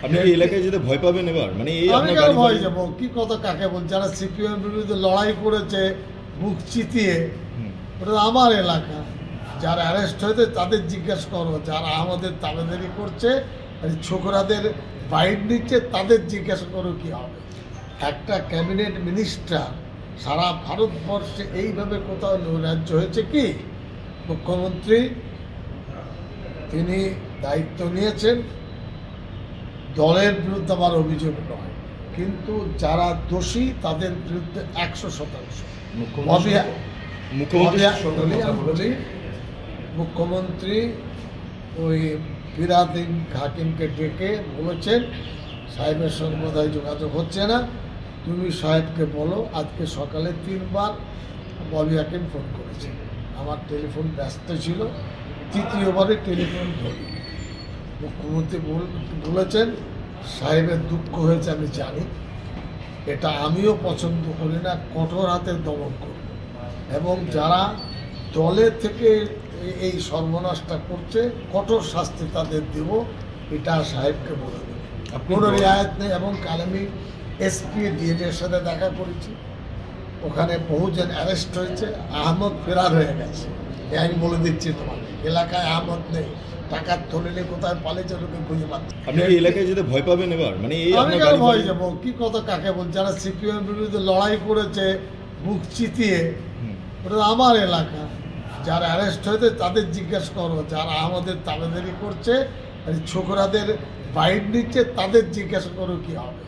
আপনি এই এলাকায় যেতে ভয় পাবেন এবার? মানে এই আমি কেন ভয় যাবো? কি কথা কাকে বল? যারা সিপিএম বিরুদ্ধে লড়াই করেছে মুখ চিতিয়ে, ওটা আমার এলাকা। যারা অ্যারেস্ট হয়েছে তাদের জিজ্ঞেস করো, যারা আমাদের তাবেদারি করছে ছোকরাদের বাইট নিচ্ছে তাদের জিজ্ঞাসা করো কি হবে। একটা ক্যাবিনেট মিনিস্টার সারা ভারতবর্ষে এইভাবে কোথাও নৈরাজ্য হয়েছে কি? মুখ্যমন্ত্রী তিনি দায়িত্ব নিয়েছেন, দলের বিরুদ্ধে আমার অভিযোগ নয়, কিন্তু যারা দোষী তাদের বিরুদ্ধে 100%। মুখ্যমন্ত্রী ওই ফিরহাদ হাকিমকে ডেকে বলেছেন সাহেবের সঙ্গে বোধহয় যোগাযোগ হচ্ছে না, তুমি সাহেবকে বলো আজকে সকালে 3 বার ববি হাকিম ফোন করেছে, আমার টেলিফোন ব্যস্ত ছিল, 3য়বারে টেলিফোন ধরি। মুখ্যমন্ত্রী বলেছেন সাহেবের দুঃখ হয়েছে আমি জানি, এটা আমিও পছন্দ করি না, কঠোর হাতে দমন করব এবং যারা দলের থেকে এই সর্বনাশটা করছে কঠোর শাস্তি তাদের দেব, এটা সাহেবকে বলে দেব, কোনো রিয়ায়ত নেই। এবং কাল আমি এসপি ডিএর সাথে দেখা করেছি, ওখানে বহুজন অ্যারেস্ট হয়েছে, আহমদ ফেরার হয়ে গেছে। আমি বলে দিচ্ছি তোমাকে, এলাকায় আহমদ নেই, টাকার থলে কোথায় পালিয়েছে লোকে খুঁজে পাচ্ছে। আপনি এই এলাকায় যেতে ভয় পাবেন এবার? মানে এই আমি কেন ভয় যাবো? কি কথা কাকে বল? যারা সিপিএম বিরুদ্ধে লড়াই করেছে মুখ চিতিয়ে, ওটা আমার এলাকা। যারা অ্যারেস্ট হয়েছে তাদের জিজ্ঞেস করো, যারা আমাদের তাবেদারি করছে ছোকরাদের বাইট নিচ্ছে তাদের জিজ্ঞাসা করো কি হবে।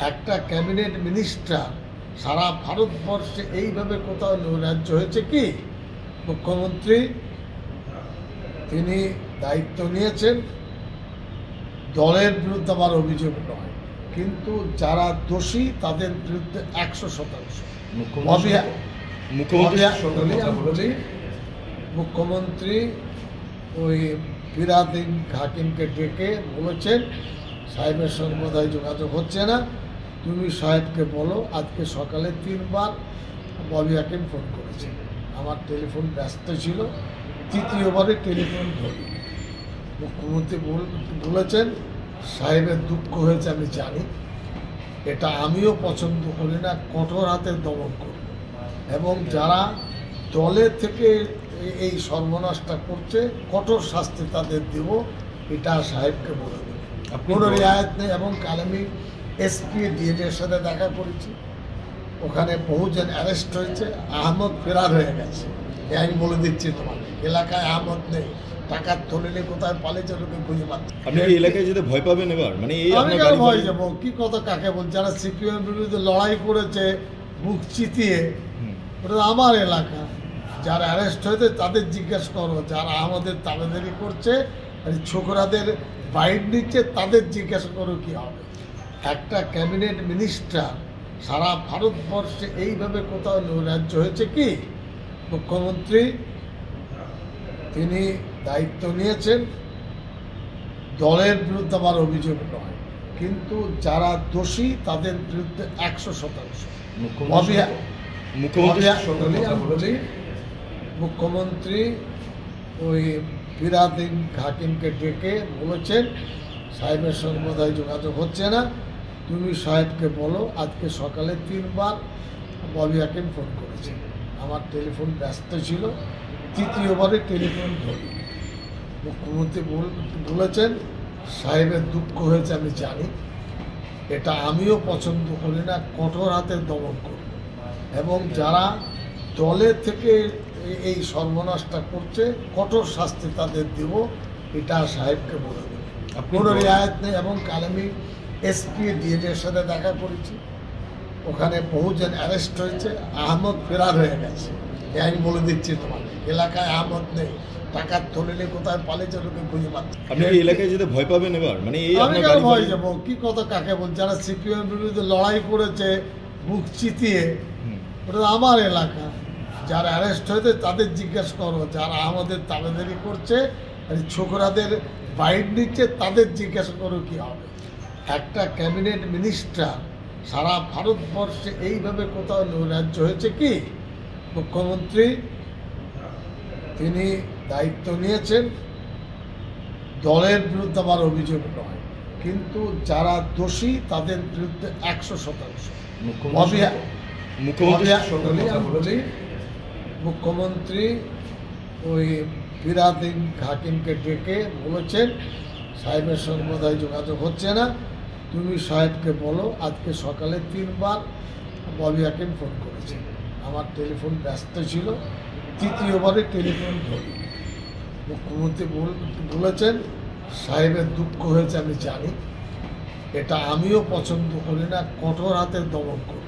একটা ক্যাবিনেট মিনিস্টার সারা ভারতবর্ষে এইভাবে কোথাও নৈরাজ্য হয়েছে কি? মুখ্যমন্ত্রী তিনি দায়িত্ব নিয়েছেন, দলের বিরুদ্ধে আমার অভিযোগ নয়, কিন্তু যারা দোষী তাদের বিরুদ্ধে 100%। মুখ্যমন্ত্রী ওই ফিরহাদ হাকিমকে ডেকে বলেছেন সাহেবের সঙ্গে বোধহয় যোগাযোগ হচ্ছে না, তুমি সাহেবকে বলো আজকে সকালে 3 বার ববি হাকিম ফোন করেছে, আমার টেলিফোন ব্যস্ত ছিল, 3য়বারে টেলিফোন ধরি। মুখ্যমন্ত্রী বলেছেন সাহেবের দুঃখ হয়েছে আমি জানি, এটা আমিও পছন্দ করি না, কঠোর হাতে দমন করব এবং যারা দলের থেকে এই সর্বনাশটা করছে কঠোর শাস্তি তাদের দেব, এটা সাহেবকে বলে দেব, কোনো রিয়ায়ত নেই। এবং কাল আমি এসপি ডিএর সাথে দেখা করেছি, ওখানে বহুজন অ্যারেস্ট হয়েছে, আহমদ ফেরার হয়ে গেছে। আমি বলে দিচ্ছি তোমাকে, এলাকায় আহমদ নেই, টাকার থলে কোথায় পালিয়েছে লোকে খুঁজে পাচ্ছে। আপনি এই এলাকায় যেতে ভয় পাবেন এবার? মানে এই আমি কেন ভয় যাবো? কি কথা কাকে বল? যারা সিপিএম বিরুদ্ধে লড়াই করেছে মুখ চিতিয়ে, ওটা আমার এলাকা। যারা অ্যারেস্ট হয়েছে তাদের জিজ্ঞেস করো, যারা আমাদের তাবেদারি করছে ছোকরাদের বাইট নিচ্ছে তাদের জিজ্ঞাসা করো কি হবে। একটা ক্যাবিনেট মিনিস্টার সারা ভারতবর্ষে এইভাবে কোথাও নৈরাজ্য হয়েছে কি? মুখ্যমন্ত্রী তিনি দায়িত্ব নিয়েছেন, দলের বিরুদ্ধে আমার অভিযোগ নয়, কিন্তু যারা দোষী তাদের বিরুদ্ধে 100%। মুখ্যমন্ত্রী ওই ফিরহাদ হাকিমকে ডেকে বলেছেন সাহেবের সঙ্গে বোধহয় যোগাযোগ হচ্ছে না, তুমি সাহেবকে বলো আজকে সকালে 3 বার ববি হাকিম ফোন করেছে, আমার টেলিফোন ব্যস্ত ছিল, 3য়বারে টেলিফোন ধরি। মুখ্যমন্ত্রী বলেছেন সাহেবের দুঃখ হয়েছে আমি জানি, এটা আমিও পছন্দ করি না, কঠোর হাতে দমন করব এবং যারা দলের থেকে এই সর্বনাশটা করছে কঠোর শাস্তি তাদের দেব, এটা সাহেবকে বলে দেব, কোনো রিয়ায়ত নেই। এবং কাল আমি এসপি ডিএর সাথে দেখা করেছি, ওখানে বহুজন অ্যারেস্ট হয়েছে, আহমদ ফেরার হয়ে গেছে। আমি বলে দিচ্ছি তোমাকে, এলাকায় আহমদ নেই, টাকার থলে কোথায় পালিয়েছে লোকে খুঁজে পাচ্ছে। আপনি এই এলাকায় যেতে ভয় পাবেন এবার? মানে এই আমি কেন ভয় যাবো? কি কথা কাকে বল? যারা সিপিএম বিরুদ্ধে লড়াই করেছে মুখ চিতিয়ে, ওটা আমার এলাকা। যারা অ্যারেস্ট হয়েছে তাদের জিজ্ঞেস করো, যারা আমাদের তাবেদারি করছে ছোকরাদের বাইট নিচ্ছে তাদের জিজ্ঞাসা করো কি হবে। একটা ক্যাবিনেট মিনিস্টার সারা ভারতবর্ষে এইভাবে কোথাও নৈরাজ্য হয়েছে কি? মুখ্যমন্ত্রী তিনি দায়িত্ব নিয়েছেন, দলের বিরুদ্ধে আমার অভিযোগ নয়, কিন্তু যারা দোষী তাদের বিরুদ্ধে 100%। মুখ্যমন্ত্রী ওই ফিরহাদ হাকিমকে ডেকে বলেছেন সাহেবের সঙ্গে বোধহয় যোগাযোগ হচ্ছে না, তুমি সাহেবকে বলো। আজকে সকালে 3 বার ববি হাকিম ফোন করেছে, আমার টেলিফোন ব্যস্ত ছিল, 3য়বারে টেলিফোন ধরি। মুখ্যমন্ত্রী বলেছেন সাহেবের দুঃখ হয়েছে আমি জানি, এটা আমিও পছন্দ করি না, কঠোর হাতে দমন করব।